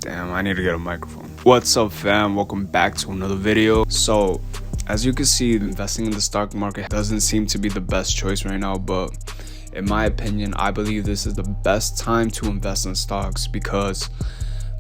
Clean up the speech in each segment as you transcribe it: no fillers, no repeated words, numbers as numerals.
Damn, I need to get a microphone. What's up, fam? Welcome back to another video. So, as you can see, investing in the stock market doesn't seem to be the best choice right now, but in my opinion, I believe this is the best time to invest in stocks because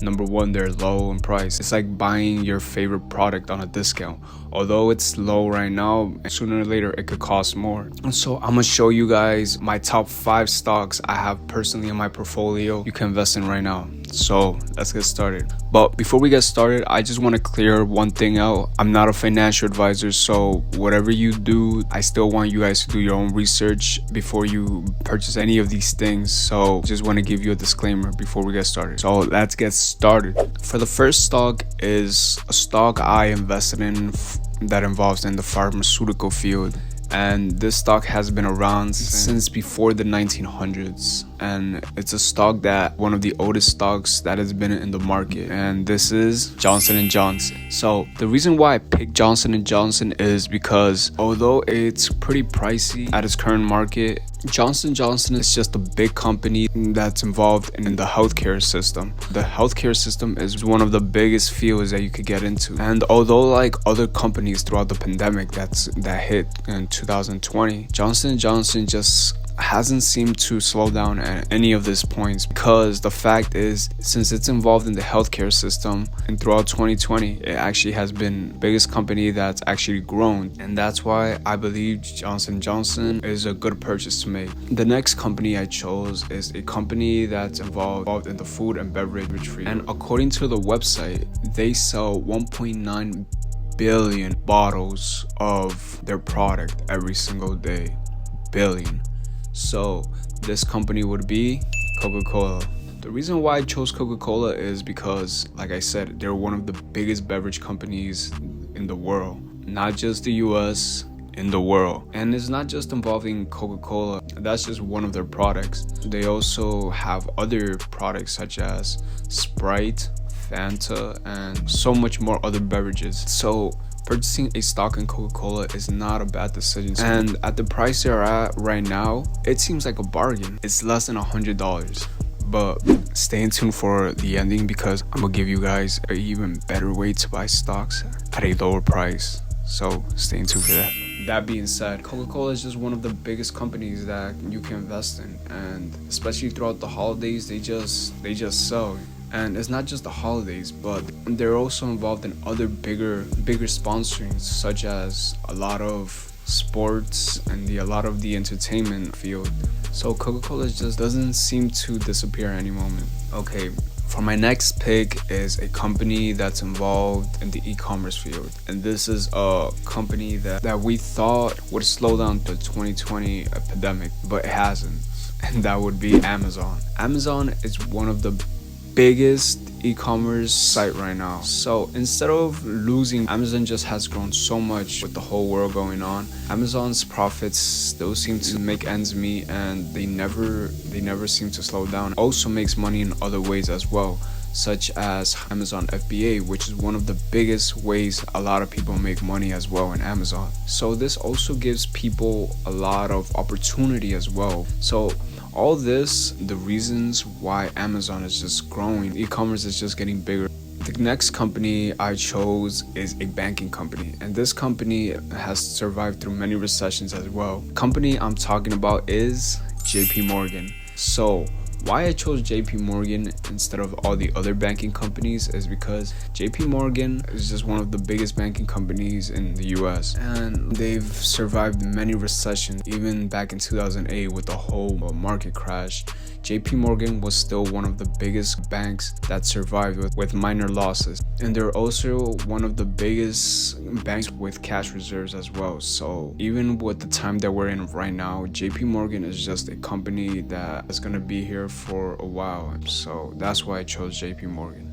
number one, they're low in price. It's like buying your favorite product on a discount. Although it's low right now, sooner or later it could cost more. So I'm gonna show you guys my top 5 stocks I have personally in my portfolio you can invest in right now. So let's get started. But before we get started, I just want to clear one thing out. I'm not a financial advisor, so whatever you do, I still want you guys to do your own research before you purchase any of these things. So just want to give you a disclaimer before we get started. So let's get started. For the first stock is a stock I invested in that involves in the pharmaceutical field. And this stock has been around since before the 1900s, and it's a stock that one of the oldest stocks that has been in the market, and this is Johnson & Johnson. So the reason why I picked Johnson & Johnson is because although it's pretty pricey at its current market, Johnson & Johnson is just a big company that's involved in the healthcare system. The healthcare system is one of the biggest fields that you could get into. And although like other companies throughout the pandemic that hit in 2020, Johnson & Johnson just hasn't seemed to slow down at any of these points, because the fact is, since it's involved in the healthcare system and throughout 2020, it actually has been the biggest company that's actually grown, and that's why I believe Johnson & Johnson is a good purchase to make. The next company I chose is a company that's involved in the food and beverage industry, and according to the website, they sell 1.9 billion bottles of their product every single day. Billion. So this company would be Coca-Cola. The reason why I chose Coca-Cola is because, like I said, they're one of the biggest beverage companies in the world, not just the US, in the world. And it's not just involving Coca-Cola, that's just one of their products. They also have other products such as Sprite, Fanta, and so much more other beverages. So purchasing a stock in Coca-Cola is not a bad decision, and at the price they're at right now, it seems like a bargain. It's less than $100, but stay tuned for the ending because I'm gonna give you guys an even better way to buy stocks at a lower price. So stay tuned for that. That being said, Coca-Cola is just one of the biggest companies that you can invest in, and especially throughout the holidays, they just sell. And it's not just the holidays, but they're also involved in other bigger sponsorings, such as a lot of sports and a lot of the entertainment field. So Coca-Cola just doesn't seem to disappear any moment. Okay, for my next pick is a company that's involved in the e-commerce field. And this is a company that we thought would slow down the 2020 epidemic, but it hasn't. And that would be Amazon. Amazon is one of the biggest e-commerce site right now. So instead of losing, Amazon just has grown so much with the whole world going on. Amazon's profits still seem to make ends meet, and they never seem to slow down. Also makes money in other ways as well, such as Amazon FBA, which is one of the biggest ways a lot of people make money as well in Amazon. So this also gives people a lot of opportunity as well. So all this, the reasons why Amazon is just growing, e-commerce is just getting bigger. The next company I chose is a banking company, and this company has survived through many recessions as well. The company I'm talking about is JP Morgan. So why I chose JP Morgan instead of all the other banking companies is because JP Morgan is just one of the biggest banking companies in the US, and they've survived many recessions. Even back in 2008 with the whole market crash, JP Morgan was still one of the biggest banks that survived with minor losses. And they're also one of the biggest banks with cash reserves as well. So even with the time that we're in right now, JP Morgan is just a company that is going to be here for a while. So that's why I chose JP Morgan.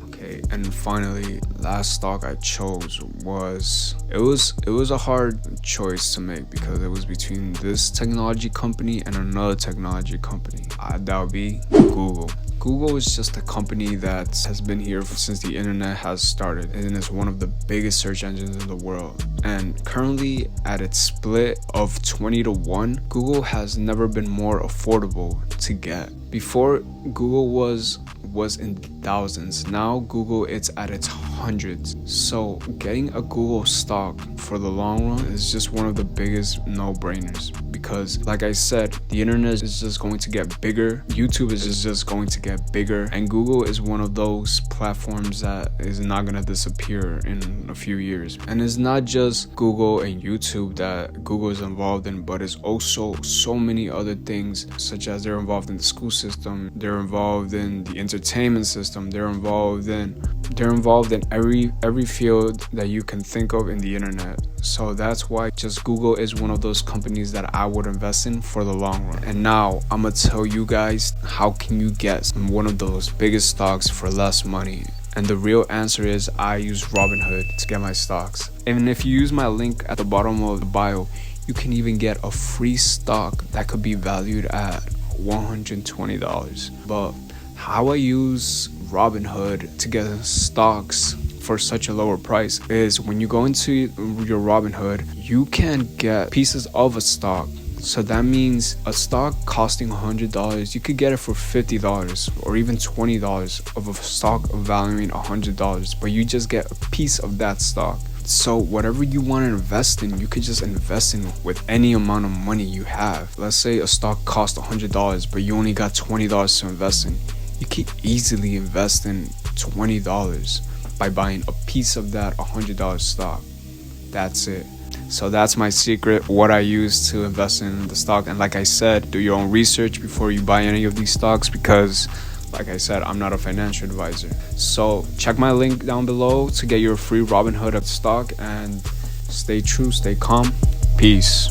Okay, and finally, last stock I chose was a hard choice to make because it was between this technology company and another technology company. That would be Google. Google is just a company that has been here since the internet has started, and is one of the biggest search engines in the world. And currently at its split of 20-1, Google has never been more affordable to get. Before, Google was was in thousands. Now Google, it's at its hundreds. So getting a Google stock for the long run is just one of the biggest no-brainers, because like I said, the internet is just going to get bigger, YouTube is just going to get bigger, and Google is one of those platforms that is not going to disappear in a few years. And it's not just Google and YouTube that Google is involved in, but it's also so many other things, such as they're involved in the school system, they're involved in the entertainment system, they're involved in every field that you can think of in the internet. So that's why just Google is one of those companies that I would invest in for the long run. And now I'm gonna tell you guys, how can you get one of those biggest stocks for less money? And the real answer is I use Robinhood to get my stocks. And if you use my link at the bottom of the bio, you can even get a free stock that could be valued at $120. But how I use Robinhood to get stocks for such a lower price is when you go into your Robinhood, you can get pieces of a stock. So that means a stock costing $100, you could get it for $50 or even $20 of a stock valuing $100, but you just get a piece of that stock. So whatever you want to invest in, you could just invest in with any amount of money you have. Let's say a stock costs $100, but you only got $20 to invest in. You could easily invest in $20 by buying a piece of that $100 stock. That's it. So that's my secret, what I use to invest in the stock. And like I said, do your own research before you buy any of these stocks, because like I said, I'm not a financial advisor. So check my link down below to get your free Robinhood stock, and stay true, stay calm. Peace.